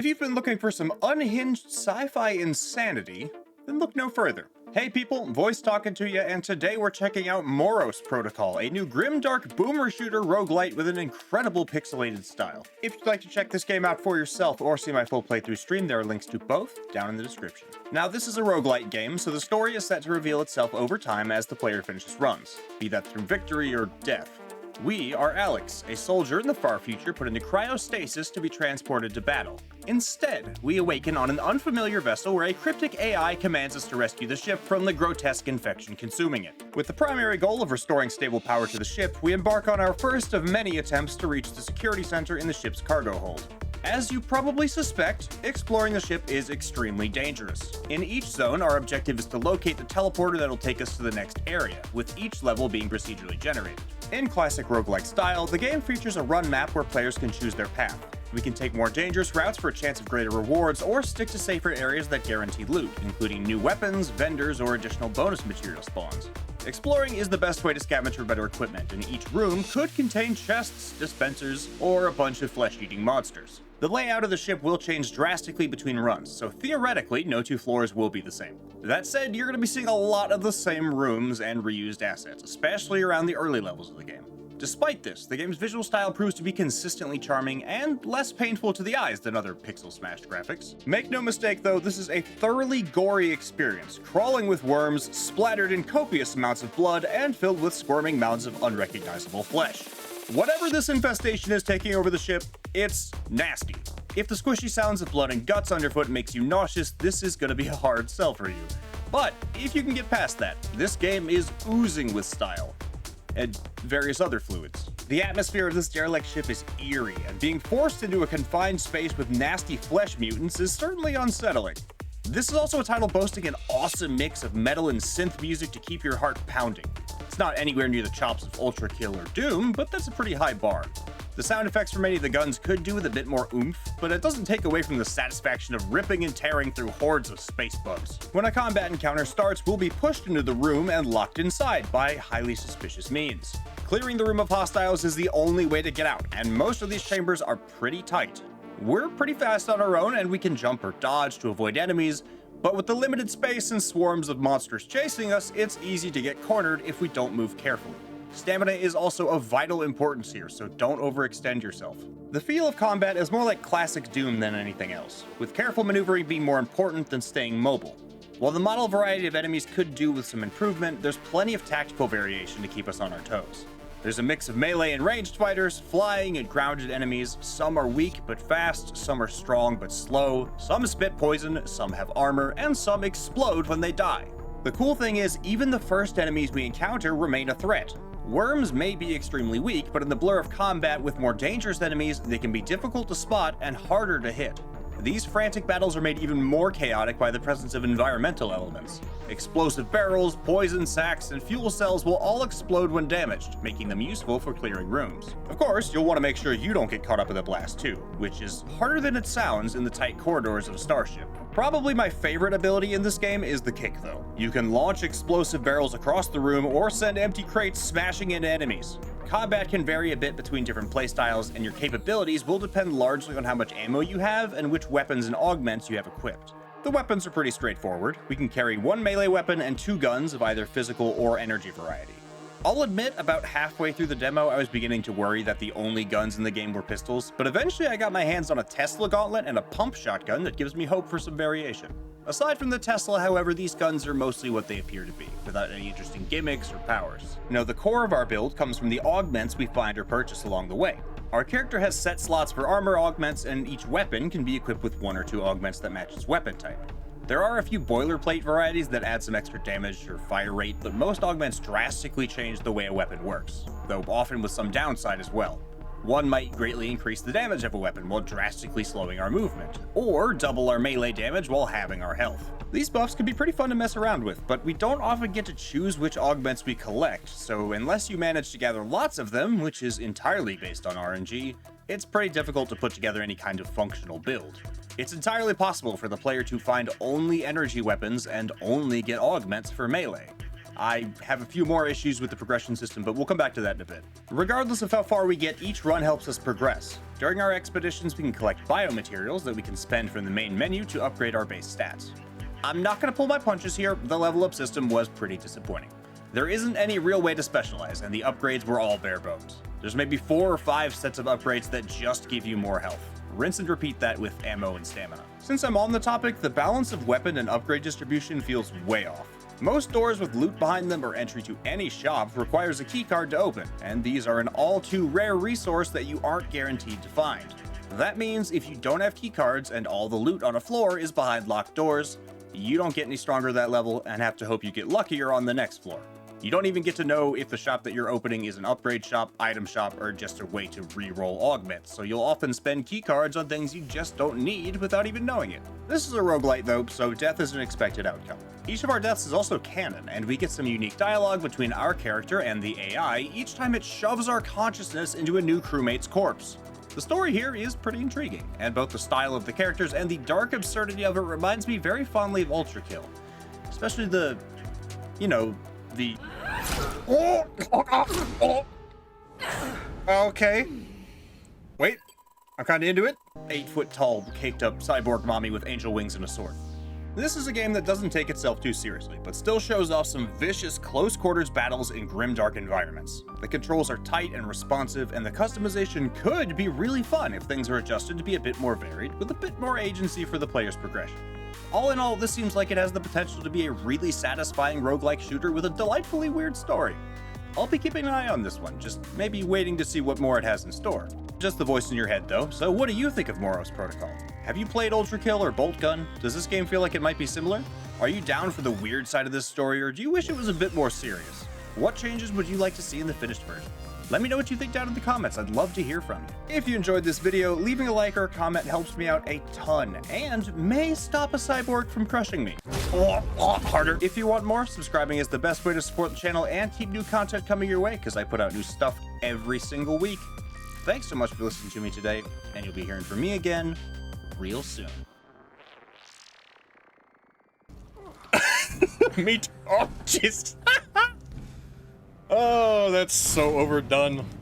If you've been looking for some unhinged sci-fi insanity, then look no further. Hey people, Voice talking to you, and today we're checking out Moros Protocol, a new Grimdark boomer shooter roguelite with an incredible pixelated style. If you'd like to check this game out for yourself or see my full playthrough stream, there are links to both down in the description. Now, this is a roguelite game, so the story is set to reveal itself over time as the player finishes runs, be that through victory or death. We are Alex, a soldier in the far future put into cryostasis to be transported to battle. Instead, we awaken on an unfamiliar vessel where a cryptic AI commands us to rescue the ship from the grotesque infection consuming it. With the primary goal of restoring stable power to the ship, we embark on our first of many attempts to reach the security center in the ship's cargo hold. As you probably suspect, exploring the ship is extremely dangerous. In each zone, our objective is to locate the teleporter that'll take us to the next area, with each level being procedurally generated. In classic roguelike style, the game features a run map where players can choose their path. We can take more dangerous routes for a chance of greater rewards, or stick to safer areas that guarantee loot, including new weapons, vendors, or additional bonus material spawns. Exploring is the best way to scavenge for better equipment, and each room could contain chests, dispensers, or a bunch of flesh-eating monsters. The layout of the ship will change drastically between runs, so theoretically, no two floors will be the same. That said, you're going to be seeing a lot of the same rooms and reused assets, especially around the early levels of the game. Despite this, the game's visual style proves to be consistently charming and less painful to the eyes than other pixel-smashed graphics. Make no mistake though, this is a thoroughly gory experience, crawling with worms, splattered in copious amounts of blood, and filled with squirming mounds of unrecognizable flesh. Whatever this infestation is taking over the ship, it's nasty. If the squishy sounds of blood and guts underfoot makes you nauseous, this is gonna be a hard sell for you. But if you can get past that, this game is oozing with style. And various other fluids. The atmosphere of this derelict ship is eerie, and being forced into a confined space with nasty flesh mutants is certainly unsettling. This is also a title boasting an awesome mix of metal and synth music to keep your heart pounding. It's not anywhere near the chops of Ultrakill or Doom, but that's a pretty high bar. The sound effects for many of the guns could do with a bit more oomph, but it doesn't take away from the satisfaction of ripping and tearing through hordes of space bugs. When a combat encounter starts, we'll be pushed into the room and locked inside by highly suspicious means. Clearing the room of hostiles is the only way to get out, and most of these chambers are pretty tight. We're pretty fast on our own, and we can jump or dodge to avoid enemies, but with the limited space and swarms of monsters chasing us, it's easy to get cornered if we don't move carefully. Stamina is also of vital importance here, so don't overextend yourself. The feel of combat is more like classic Doom than anything else, with careful maneuvering being more important than staying mobile. While the model variety of enemies could do with some improvement, there's plenty of tactical variation to keep us on our toes. There's a mix of melee and ranged fighters, flying and grounded enemies. Some are weak but fast, some are strong but slow, some spit poison, some have armor, and some explode when they die. The cool thing is, even the first enemies we encounter remain a threat. Worms may be extremely weak, but in the blur of combat with more dangerous enemies, they can be difficult to spot and harder to hit. These frantic battles are made even more chaotic by the presence of environmental elements. Explosive barrels, poison sacks, and fuel cells will all explode when damaged, making them useful for clearing rooms. Of course, you'll want to make sure you don't get caught up in the blast too, which is harder than it sounds in the tight corridors of a starship. Probably my favorite ability in this game is the kick though. You can launch explosive barrels across the room or send empty crates smashing into enemies. Combat can vary a bit between different playstyles, and your capabilities will depend largely on how much ammo you have and which weapons and augments you have equipped. The weapons are pretty straightforward. We can carry one melee weapon and two guns of either physical or energy variety. I'll admit, about halfway through the demo, I was beginning to worry that the only guns in the game were pistols, but eventually I got my hands on a Tesla gauntlet and a pump shotgun that gives me hope for some variation. Aside from the Tesla, however, these guns are mostly what they appear to be, without any interesting gimmicks or powers. No, the core of our build comes from the augments we find or purchase along the way. Our character has set slots for armor augments, and each weapon can be equipped with one or two augments that match its weapon type. There are a few boilerplate varieties that add some extra damage or fire rate, but most augments drastically change the way a weapon works, though often with some downside as well. One might greatly increase the damage of a weapon while drastically slowing our movement, or double our melee damage while halving our health. These buffs can be pretty fun to mess around with, but we don't often get to choose which augments we collect, so unless you manage to gather lots of them, which is entirely based on RNG, it's pretty difficult to put together any kind of functional build. It's entirely possible for the player to find only energy weapons and only get augments for melee. I have a few more issues with the progression system, but we'll come back to that in a bit. Regardless of how far we get, each run helps us progress. During our expeditions, we can collect biomaterials that we can spend from the main menu to upgrade our base stats. I'm not going to pull my punches here, the level up system was pretty disappointing. There isn't any real way to specialize, and the upgrades were all bare bones. There's maybe 4 or 5 sets of upgrades that just give you more health. Rinse and repeat that with ammo and stamina. Since I'm on the topic, the balance of weapon and upgrade distribution feels way off. Most doors with loot behind them or entry to any shop requires a keycard to open, and these are an all too rare resource that you aren't guaranteed to find. That means if you don't have keycards and all the loot on a floor is behind locked doors, you don't get any stronger that level and have to hope you get luckier on the next floor. You don't even get to know if the shop that you're opening is an upgrade shop, item shop, or just a way to re-roll augments, so you'll often spend keycards on things you just don't need without even knowing it. This is a roguelite though, so death is an expected outcome. Each of our deaths is also canon, and we get some unique dialogue between our character and the AI each time it shoves our consciousness into a new crewmate's corpse. The story here is pretty intriguing, and both the style of the characters and the dark absurdity of it reminds me very fondly of Ultrakill. Especially the Okay. Wait, I'm kinda into it. 8-foot tall, caked up cyborg mommy with angel wings and a sword. This is a game that doesn't take itself too seriously, but still shows off some vicious close quarters battles in grimdark environments. The controls are tight and responsive, and the customization could be really fun if things are adjusted to be a bit more varied, with a bit more agency for the player's progression. All in all, this seems like it has the potential to be a really satisfying roguelike shooter with a delightfully weird story. I'll be keeping an eye on this one, just maybe waiting to see what more it has in store. Just the voice in your head though, so what do you think of Moros Protocol? Have you played Ultrakill or Bolt Gun? Does this game feel like it might be similar? Are you down for the weird side of this story, or do you wish it was a bit more serious? What changes would you like to see in the finished version? Let me know what you think down in the comments, I'd love to hear from you. If you enjoyed this video, leaving a like or a comment helps me out a ton, and may stop a cyborg from crushing me. Harder. If you want more, subscribing is the best way to support the channel and keep new content coming your way, because I put out new stuff every single week. Thanks so much for listening to me today, and you'll be hearing from me again real soon. Me too. Oh, jeez. Oh, that's so overdone.